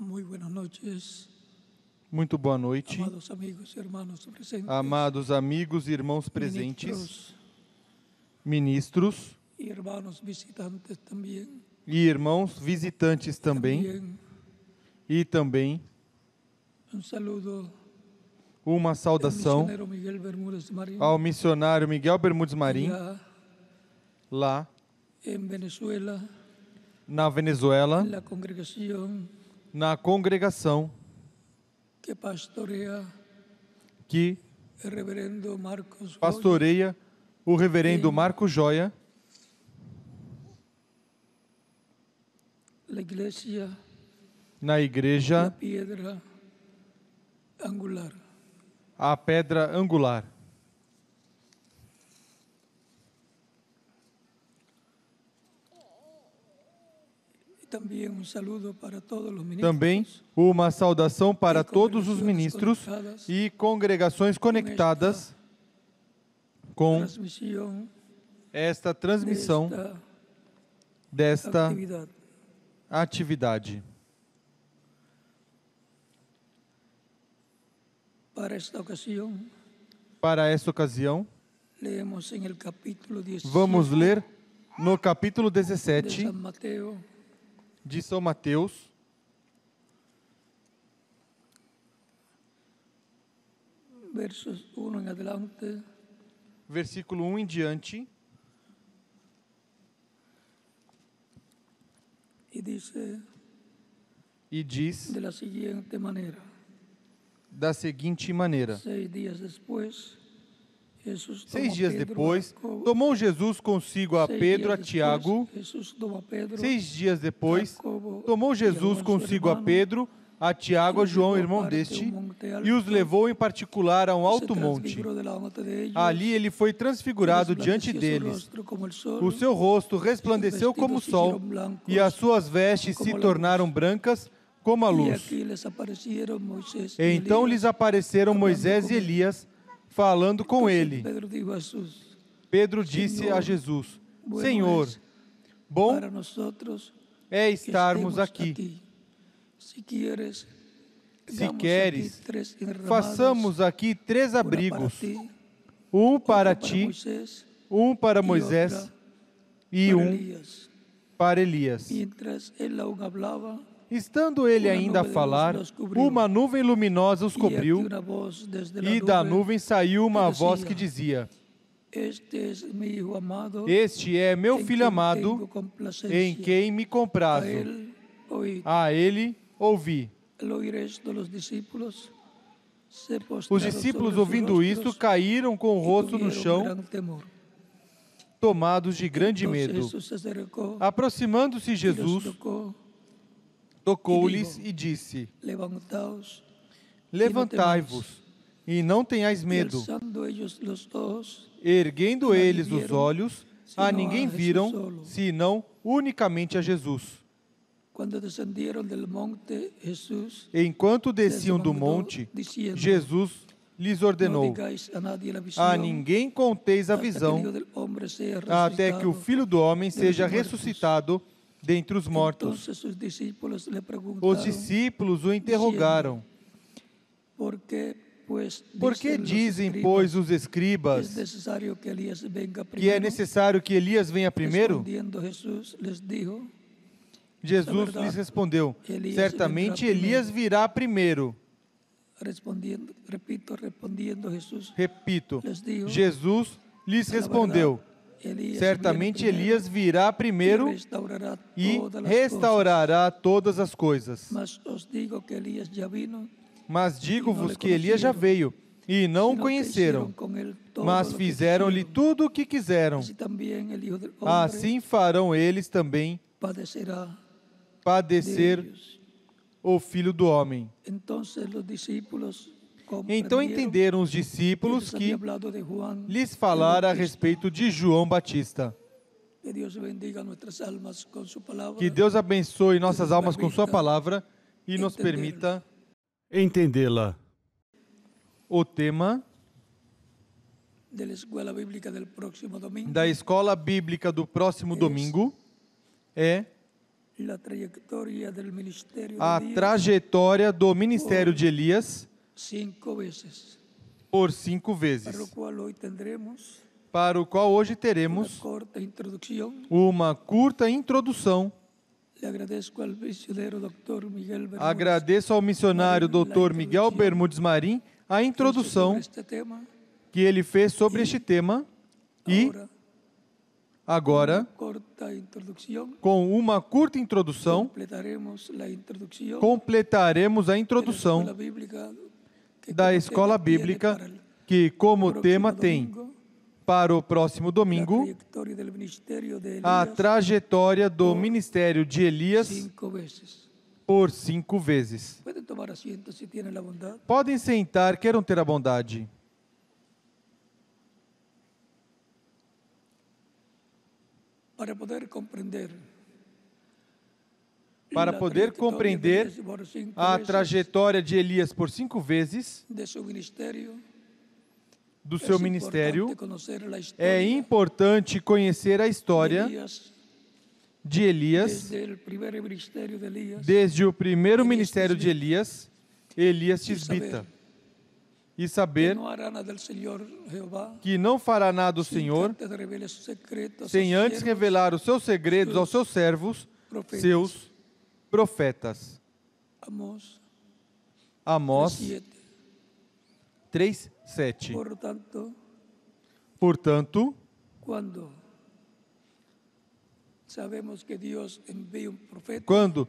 Muy buenas noches, Muito boa noite, amados amigos y hermanos presentes, amados amigos e irmãos presentes, ministros ministros y hermanos visitantes también, e irmãos visitantes também, e também un saludo uma al saudação misionero Miguel Bermúdez Marín, ao missionário Miguel Bermudes Marim, allá lá en Venezuela, na Venezuela, en la congregación na congregação que pastorea que el reverendo Marcos Goya, pastoreia o reverendo Marco Joia, la iglesia na La igreja Piedra Angular. A Pedra Angular. Y también un saludo para todos los ministros. Também uma saudação para todos os ministros e congregações conectadas com Transmisión esta transmissão desta desta actividad. atividade. Para esta ocasión, Para esta ocasião, leemos en el capítulo 17 vamos ler no capítulo de 17 San Mateo, de São Mateus, versos 1 en adelante, versículo 1 em diante, y dice e diz de la siguiente manera: da seguinte maneira: 6 días después, Jesús tomó 6 dias Pedro, depois, Jacobo, tomou Jesus consigo a 6 Pedro, a días Tiago. después, Jesús tomó a Pedro, 6 dias depois, Jacobo, tomou y a Jesus Juan, su consigo a hermano, Pedro, a Tiago, a y los João, llevó irmão aparte a deste, un monte e os alto, levou em particular a um se alto monte. transfiguró delante de ellos, Ali ele foi transfigurado diante resplandeció su deles. rostro como el sol, O seu rosto resplandeceu como o sol, e as suas vestes se tornaram brancas como a y luz. aquí les aparecieron Moisés y Então lhes Elías, apareceram Moisés e Elias, falando com Entonces ele. Pedro dijo a Jesús: Pedro disse a Jesus: bueno Senhor, es bom para nosotros é que estarmos estemos aqui. Si quieres, Se hagamos queres, aquí 3 enramados, façamos aqui 3 una para abrigos, ti, um para otra para ti, Moisés um para y Moisés otra e para um Elías. para Elias. Mientras él aún hablaba, Estando ele Uma ainda a nuvem falar, los cobriu. uma nuvem luminosa os y aquí cobriu, una voz desde la e da nube, nuvem saiu uma que voz dizia, que dizia: este es mi hijo amado, Este é meu en filho quien amado, tengo complacencia. em quem me A comprazo. él oíd. A ele ouvi. Al oír esto, los discípulos se Os postraron discípulos, sobre sus ouvindo isto, rostros caíram com o y rosto no tuvieron chão, gran temor. tomados de grande Entonces medo. Jesús se acercó Aproximando-se y los Jesus, tocó, tocou-lhes e disse: levantaos, Levantai-vos, e não tenhais y medo. alzando ellos los ojos, Erguendo a nadie eles os vieron, olhos, a sino ninguém a Jesus viram, solo. senão unicamente a Jesus. cuando descendieron del monte, Jesús Enquanto desciam do mandou, monte, diciendo, Jesus lhes no ordenou: digáis a nadie la visión, A ninguém conteis a hasta que el visão, Hijo del Hombre sea até que o resucitado Filho do Homem de seja los muertos. ressuscitado dentre os mortos. Entonces sus discípulos le Os preguntaron, discípulos o interrogaram: ¿por qué, pues, Por que dicen los dizem, escribas pois, os que es escribas necesario que Elías venga que é primero? necessário que Elias venha primeiro? Respondiendo Jesús les dijo, Jesus lhes respondeu: Elias Certamente vendrá Elias virá primeiro. respondiendo Jesús Repito, les dijo, Jesus lhes "A la respondeu: verdad, Elías Certamente viene primero Elias virá primeiro y e restaurará todas las restaurará todas as coisas. cosas. Mas os digo que Elías ya vino, Mas digo-vos lhe que Elias já conheceram, veio e não o sino que conheceram, hicieron con él todo mas lo que fizeram-lhe quisieron. tudo o que quiseram. Así también el Hijo del Hombre Assim farão eles também padecerá de padecer ellos. o Filho do Homem. Entonces los discípulos Então comprendieron entenderam os que discípulos les había que hablado de Juan lhes el falara a Bautista. respeito de João Batista. Que Dios bendiga nuestras almas con su palabra. Que Deus abençoe nossas nos almas com sua permita palavra e nos entendê-la. permita entendê-la. o tema De la escuela bíblica del próximo domingo. da escola bíblica do próximo domingo é la trayectoria del ministerio a de Elías trajetória do ministério de Elias 5 veces, por 5 para lo vezes, cual hoy tendremos para o qual hoje una teremos corta introducción. uma curta introdução. Le agradezco al misionero doctor Miguel Bermúdez Agradeço ao missionário Dr. Miguel Bermudes Marim a sobre introdução este tema. que ele fez sobre este tema e Ahora, agora, corta introducción, com uma curta introdução, completaremos la introducción completaremos a de la introdução escuela bíblica que da como escola tema tiene bíblica, para el que como próximo tema tem domingo, para o próximo la domingo trayectoria del ministerio de a Elías trajetória do ministério de Elias 5 veces. por 5 vezes. Pueden tomar asiento si tienen la bondad. Podem sentar, queiram ter a bondade. Para poder comprender Para la poder trayectoria de compreender Elías por 5 a veces trajetória de Elias por 5 vezes de su ministerio, do es seu importante ministério, conocer la é historia importante conhecer a de história Elías de Elias desde el primer ministerio de Elías desde o primeiro Elias ministério de Tisbita. Elias Y saber Tisbita, e que saber no hará nada del Señor Jehová que não fará nada o sin que Senhor antes revele sus secretos a sem sus antes siervos, revelar os seus segredos aos seus servos, profetas. seus profetas. Amós Amós 3:7. 3:7. Por tanto, Portanto, cuando sabemos que Dios envía un profeta, quando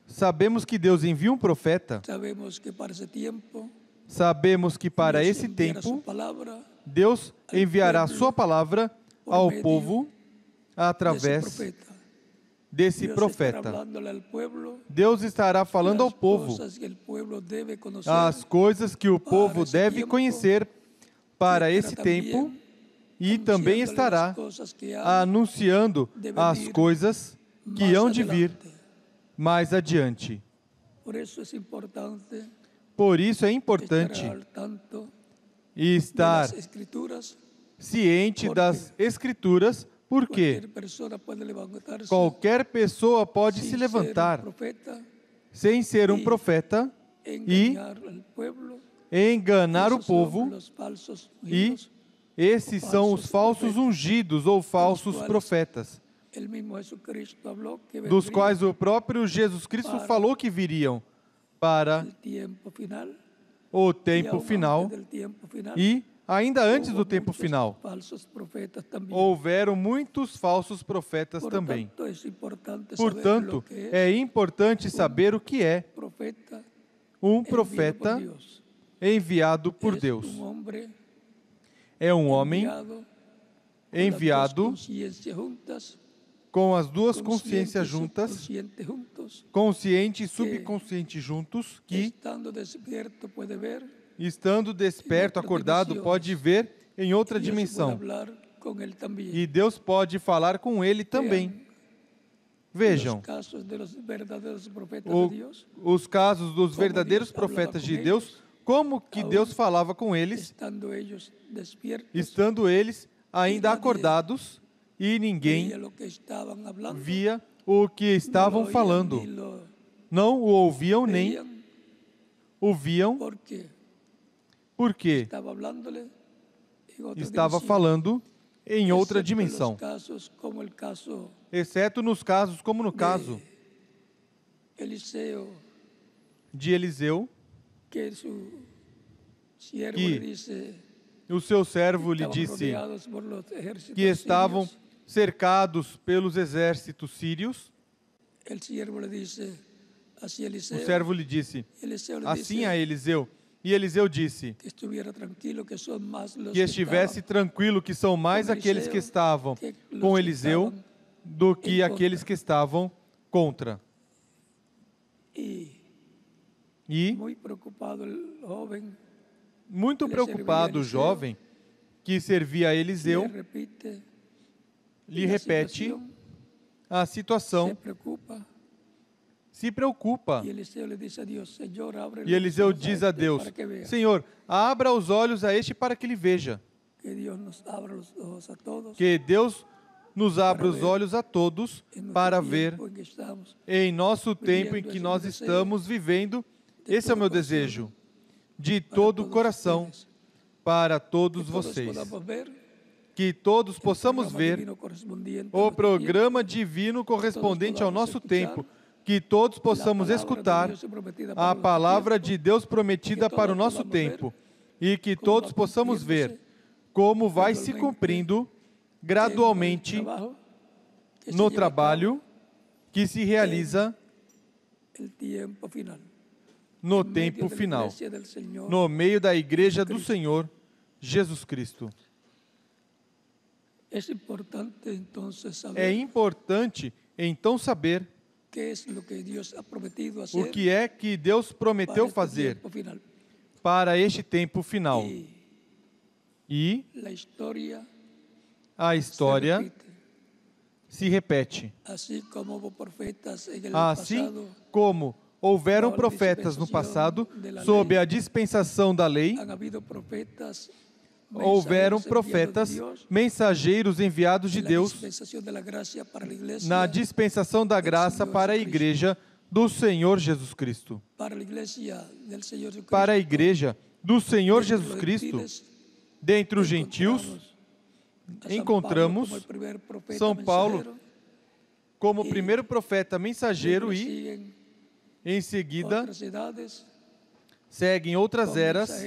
sabemos que Deus envia um profeta, sabemos que para ese tiempo sabemos que para Dios esse enviará su tempo palabra Deus enviará pueblo sua palavra por ao medio povo de ese através profeta. desse Dios estará profeta. hablándole al pueblo Deus estará falando ao las povo cosas que el pueblo debe conocer as coisas que o povo esse deve tempo, conhecer para y esse estará tempo también e também anunciándole estará las cosas que há anunciando de as venir coisas que más hão de vir adelante. mais adiante. Por eso es importante Por isso é estar importante al tanto e de estar las escrituras. ciente Por das Escrituras, porque Cualquier persona puede levantarse qualquer pessoa pode sin se ser levantar un profeta sem ser um e profeta engañar al pueblo. enganar o Esos son povo, los falsos e ungidos. esses são os falsos ungidos ou falsos profetas, El mismo Jesucristo habló que dos vendría quais o próprio Jesus Cristo para falou que viriam para el tiempo final o y tempo aún final antes del tiempo final. e ainda antes hubo do tempo muchos final. falsos profetas también. Houveram muitos falsos profetas Por também. tanto, es importante saber Portanto, lo que es é importante saber o que é profeta um enviado por profeta Dios. enviado por Es Deus. un hombre É um homem enviado enviado con las dos conciencias juntas, com as duas consciente consciências y juntas, subconsciente juntos, consciente e subconsciente juntos, que, estando despierto puede ver estando desperto, outra acordado, dimensão. pode ver em outra y Dios puede dimensão. hablar con él también. E Deus pode falar com ele também. Vejam, Los casos de los verdaderos profetas o- de Dios, os casos dos Como verdadeiros Deus falava profetas com de eles, Deus, como que aún Deus falava com eles, estando ellos despiertos, estando eles ainda nadie acordados, e veía ninguém lo que estaban hablando, via o que estavam no lo oían falando. ni lo Não o ouviam nem veían, o viam, porque porque estaba hablándole en otra estava dimensión, falando em outra excepto en los dimensão. casos como el caso Exceto nos casos, como no caso Eliseo, de Eliseu, que su siervo Que le dice, o seu servo lhe estaban disse rodeados por los ejércitos que estavam sirios. cercados pelos exércitos sírios. El siervo le dice así a O Eliseo, servo lhe disse Eliseo le assim dice a Eliseu. E Eliseu disse que estuviera tranquilo, que son más los que estivesse tranquilo, que são mais com aqueles que Eliseu estavam que os com que Eliseu estavam do que em aqueles contra. que estavam contra. y E, muy preocupado el joven muito Ele preocupado, o servia Eliseu, jovem que servia a le Eliseu repite, lhe la repete situación, a se situação, preocupa se preocupa. y Eliseo le dice a Dios, Señor, abre E Eliseu los ojos diz a este Deus: para que vea. Senhor, abra os olhos a este para que ele veja. Que Dios nos abra los ojos a todos Que Deus nos abra os olhos a todos para ver, em nosso tempo em que nós estamos vivendo, esse é o meu desejo, de todo o coração, para todos vocês. Que todos possamos ver o programa divino correspondente ao nosso tempo, que todos possamos escutar a palavra de Deus prometida para o nosso tempo e que todos possamos ver como vai se cumprindo gradualmente no trabalho que se realiza no tempo final, no meio da Igreja do Senhor Jesus Cristo. É importante, então, saber o que é que Deus prometeu fazer para este tempo final. E a história se repete. Assim como houveram profetas no passado, sob a dispensação da lei, houveram profetas, mensageiros enviados de Deus na dispensação da graça para a Igreja do Senhor Jesus Cristo. Para a Igreja do Senhor Jesus Cristo, dentre os gentios, encontramos São Paulo como primeiro profeta mensageiro e, em seguida, seguem outras eras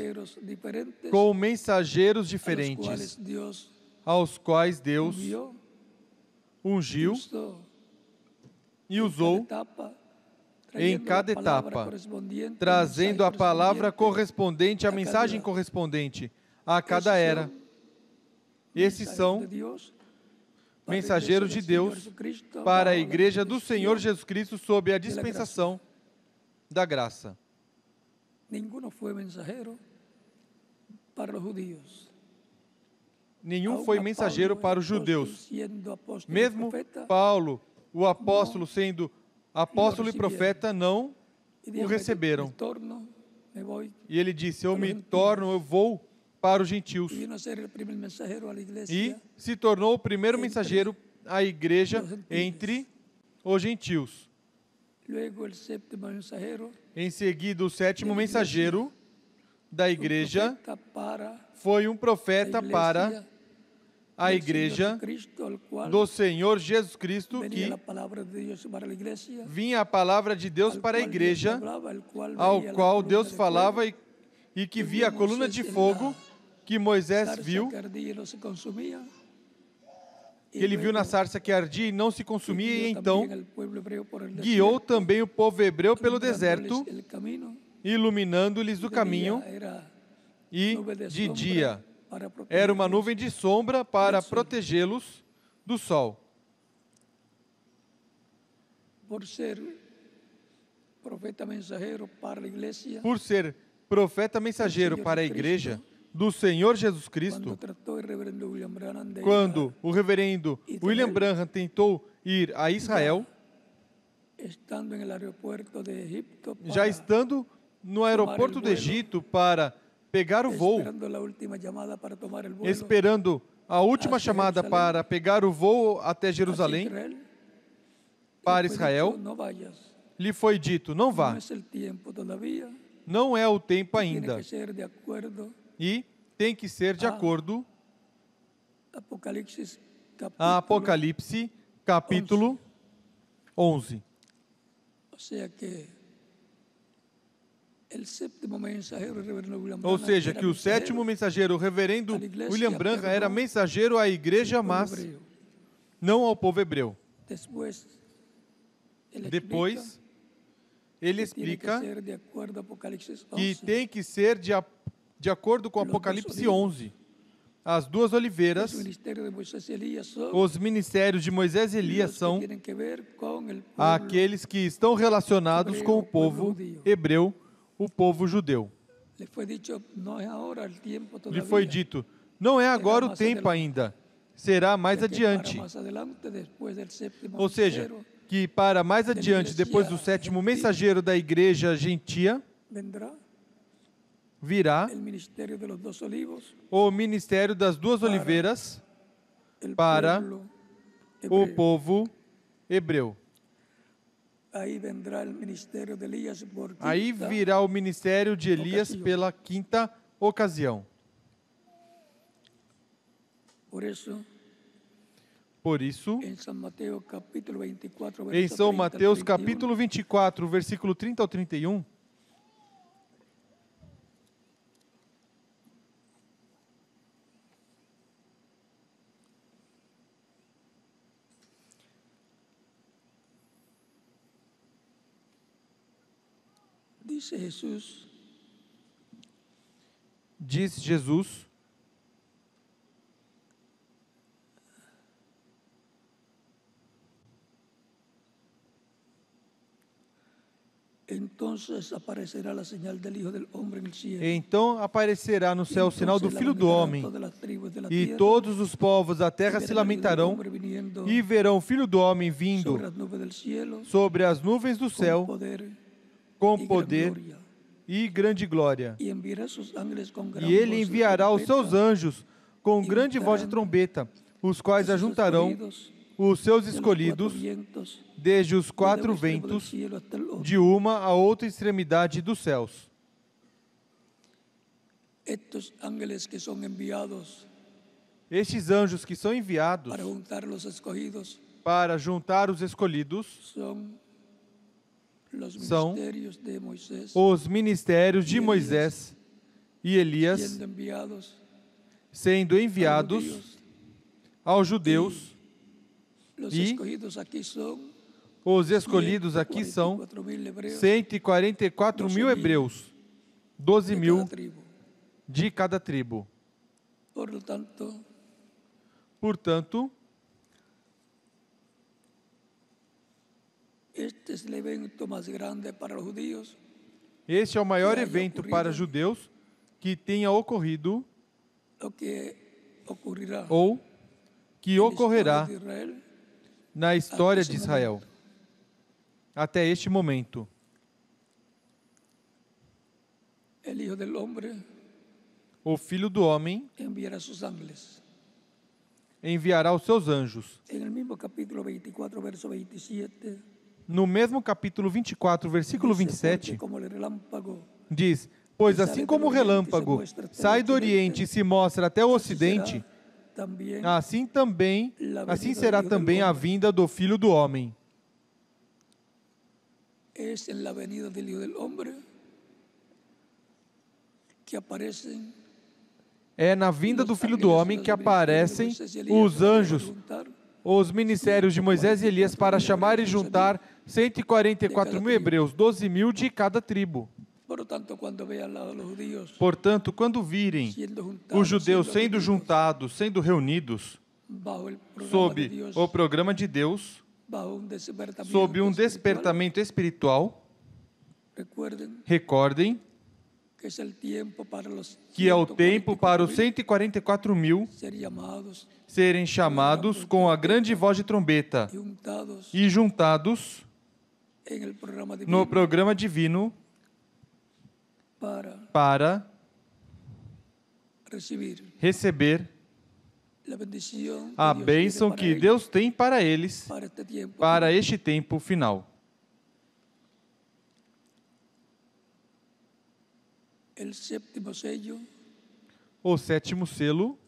com mensageiros diferentes, aos quais Deus ungiu e usou em cada etapa, trazendo a palavra correspondente, a mensagem correspondente a cada era. Esses são mensageiros de Deus para a Igreja do Senhor Jesus Cristo sob a dispensação da graça. Nenhum foi mensageiro para os judeus. Mesmo Paulo, o apóstolo, sendo apóstolo e profeta, não o receberam. E ele disse, eu vou para os gentios. E se tornou o primeiro mensageiro à igreja entre os gentios. Em seguida, o sétimo mensageiro da igreja foi um profeta para a igreja do Senhor Jesus Cristo, que vinha a palavra de Deus para a igreja, ao qual Deus falava e que via a coluna de fogo que Moisés viu, que ele viu na sarça que ardia e não se consumia, e então guiou também o povo hebreu pelo deserto, iluminando-lhes o caminho, e de dia era uma nuvem de sombra para protegê-los do sol. Por ser profeta mensageiro para a igreja do Senhor Jesus Cristo, quando o reverendo William Branham tentou ir a Israel, já estando no aeroporto do Egito para pegar o voo, esperando a última chamada para pegar o voo até Jerusalém, para Israel, lhe foi dito, não vá, não é o tempo ainda. E tem que ser de acordo a Apocalipse, capítulo 11. Ou seja, que o sétimo mensageiro, o reverendo William Branham, era mensageiro à igreja, mas não ao povo hebreu. Depois, ele explica que tem que ser de acordo com Apocalipse 11, as duas oliveiras, os ministérios de Moisés e Elias são aqueles que estão relacionados com o povo hebreu, o povo judeu. Lhe foi dito, não é agora o tempo ainda, será mais adiante. Ou seja, que para mais adiante, depois do sétimo mensageiro da igreja gentia, virá o ministério das duas oliveiras para o povo hebreu. Aí virá o ministério de Elias pela quinta ocasião. Por isso, em São Mateus capítulo 24, versículo 30 ao 31, diz Jesus, então aparecerá no céu o sinal do Filho do Homem, e todos os povos da terra se lamentarão, e verão o Filho do Homem vindo sobre as nuvens do céu, com poder e grande glória. E ele enviará os seus anjos com grande voz de trombeta, os quais ajuntarão os seus escolhidos desde os quatro ventos, de uma a outra extremidade dos céus. Estes anjos que são enviados para juntar os escolhidos são os ministérios de Moisés e Elias, sendo enviados aos judeus, e os escolhidos aqui são 144 mil hebreus, 12 mil de cada tribo. Portanto, este é o maior evento para os judeus que tenha ocorrido ou que ocorrerá na história de Israel até este momento. O Filho do Homem enviará os seus anjos. No mesmo capítulo 24, versículo 27, diz: pois assim como o relâmpago sai do Oriente e se mostra até o Ocidente, assim será também a vinda do Filho do Homem. É na vinda do Filho do Homem que aparecem os anjos, os ministérios de Moisés e Elias, para chamar e juntar 144 mil hebreus, 12 mil de cada tribo. Portanto, quando virem os judeus sendo juntados, sendo reunidos, sob o programa de Deus, sob um despertamento espiritual, recordem que é o tempo para os 144 mil serem chamados com a grande voz de trombeta e juntados no programa divino para receber a bênção que Deus tem para eles para este tempo final. O sétimo selo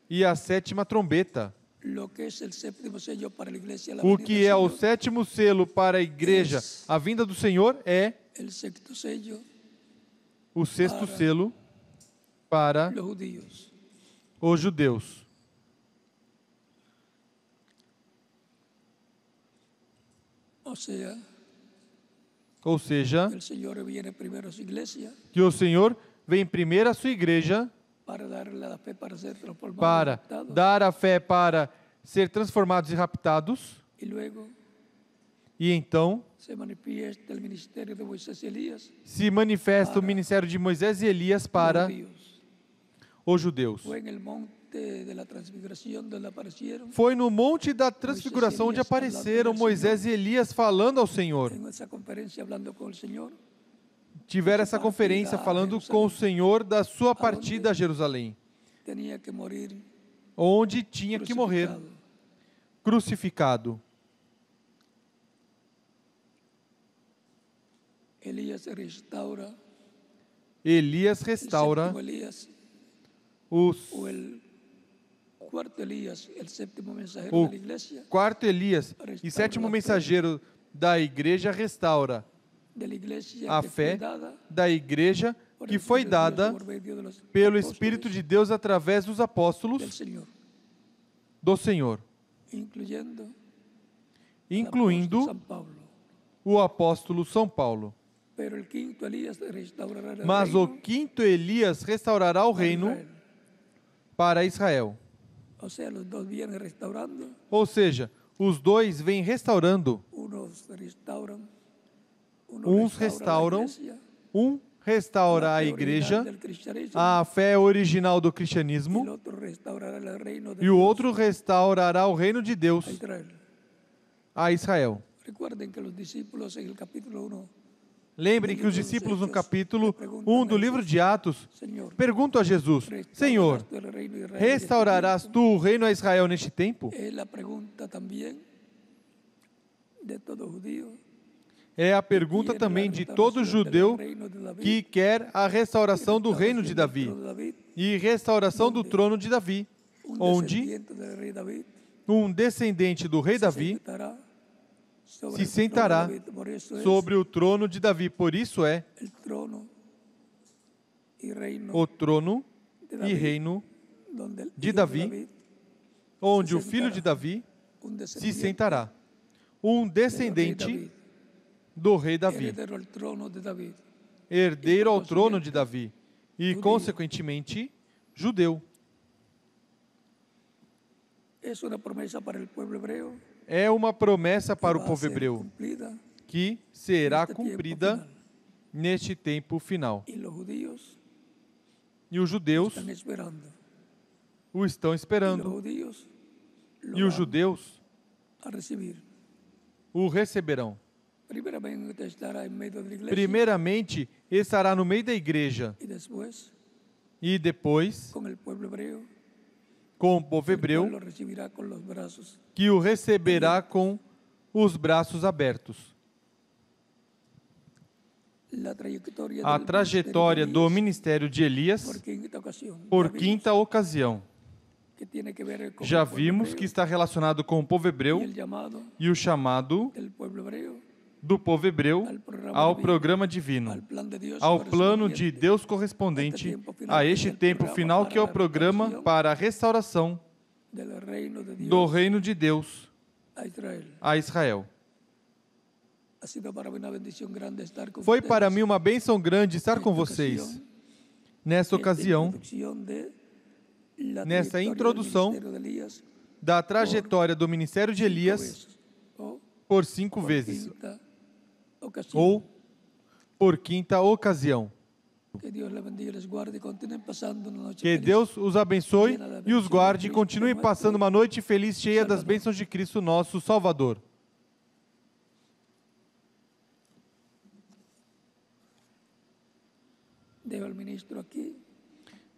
e a sétima trombeta. O que é o sétimo selo para a igreja, a vinda do Senhor, é o sexto selo para os judeus. Ou seja, que o Senhor vem primeiro à sua igreja para dar a fé para ser transformados e raptados, e então se manifesta o ministério de Moisés e Elias para os judeus. Foi no Monte da Transfiguração onde apareceram Moisés e Elias falando ao Senhor. Tiveram essa conferência falando com o Senhor da sua partida a Jerusalém. onde tinha que morrer, crucificado. Elias restaura Elias restaura el séptimo Elías, os o el cuarto Elías, el séptimo mensajero o de la iglesia, quarto Elias e sétimo mensageiro da igreja restaura de la iglesia a que fé fue dada da igreja por que el foi Espíritu de Dios dada por medio de los pelo apóstoles Espírito de Deus através dos del apóstolos Señor, do Senhor, incluyendo incluindo San Pablo. o apóstolo São Paulo. Pero el quinto Elías restaurará el Mas reino o quinto Elias restaurará o para reino Israel. para Israel. O sea, los dos vienen restaurando, Ou seja, os dois vêm restaurando. unos restauran, Uns restauram, la iglesia, um restaura la a fe igreja, original del cristianismo, a fé original do y el cristianismo, otro restaurará el reino de e o Dios outro restaurará o reino de Deus a Israel. a Israel. Recuerden que los discípulos en el capítulo 1, Lembrem que os discípulos no capítulo 1 do livro de Atos Señor, perguntam a Jesus: Senhor, ¿restaurarás tú el reino de Israel en este restaurarás tiempo? tu o reino a Israel neste tempo? Es la pregunta también de todo judío É a pergunta também de todo judeu que quer a restauração do reino de Davi e restauração do trono de Davi, onde um descendente do rei Davi se sentará sobre o trono de Davi. Por isso é o trono e reino de Davi, onde o filho de Davi se sentará. Um descendente do rei Davi, herdeiro ao trono de Davi e, consequentemente, judeu. É uma promessa para o povo hebreu que será cumprida neste tempo final. E os judeus o estão esperando. E os judeus o receberão. Primeiramente, estará no meio da igreja. E depois, com o povo hebreu, que o receberá com os braços abertos. A trajetória do ministério de Elias, por quinta ocasião. Já vimos que está relacionado com o povo hebreu e o chamado do povo hebreu ao programa divino, ao plano de Deus correspondente a este tempo final, que é o programa para a restauração do reino de Deus a Israel. Foi para mim uma bênção grande estar com vocês nesta ocasião, nessa introdução da trajetória do ministério de Elias por 5 vezes, ou por quinta ocasião. Que Deus os abençoe e os guarde e continue passando uma noite feliz, cheia das bênçãos de Cristo, nosso Salvador.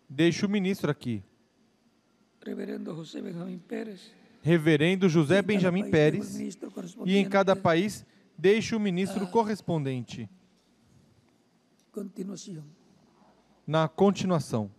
Deixo o ministro aqui. Reverendo José Benjamin Pérez, e em cada país deixe o ministro correspondente. Na continuação.